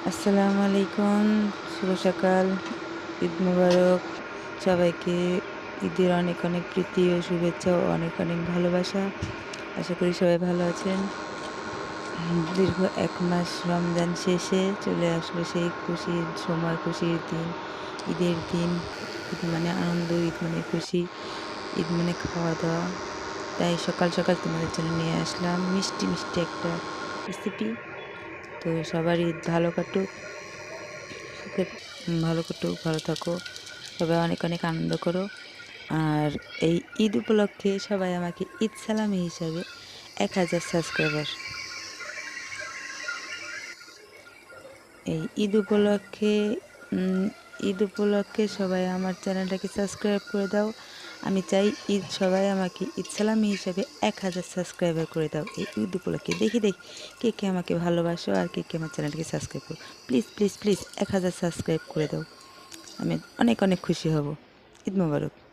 আসসালামু আলাইকুম, শুভ সকাল, ঈদ মুবারক। সবাইকে ঈদের অনেক অনেক প্রীতি ও শুভেচ্ছা ও অনেক অনেক ভালোবাসা। আশা করি সবাই ভালো আছেন। দীর্ঘ ১ মাস রমজান শেষে চলে আসলো সেই খুশির সময়, খুশির দিন, ঈদের দিন। ঈদ মানে আনন্দ, ঈদ মানে খুশি, ঈদ মানে খাওয়া-দাওয়া। তাই সকাল সকাল তোমাদের জন্য নিয়ে আসলাম মিষ্টি মিষ্টি একটা রেসিপি। তো সবার ঈদ ভালো কাটুক, সুখে ভালো কাটুক, ভালো থাকো। সবাই অনেক অনেক আনন্দ করো। আর এই ঈদ উপলক্ষে সবাই আমাকে ঈদ সালামি হিসাবে ১,০০০ সাবস্ক্রাইবার। এই ঈদ উপলক্ষে সবাই আমার চ্যানেলটাকে সাবস্ক্রাইব করে দাও। আমি চাই সবাই আমাকে ঈদ সালামি হিসাবে ১,০০০ সাবস্ক্রাইবার করে দাও এই ঈদ উপলক্ষে। দেখি কে কে আমাকে ভালোবাসো আর কে কে আমার চ্যানেলটাকে সাবস্ক্রাইব করো। প্লিজ প্লিজ প্লিজ ১,০০০ সাবস্ক্রাইব করে দাও। আমি অনেক অনেক খুশি হব। ঈদ মোবারক।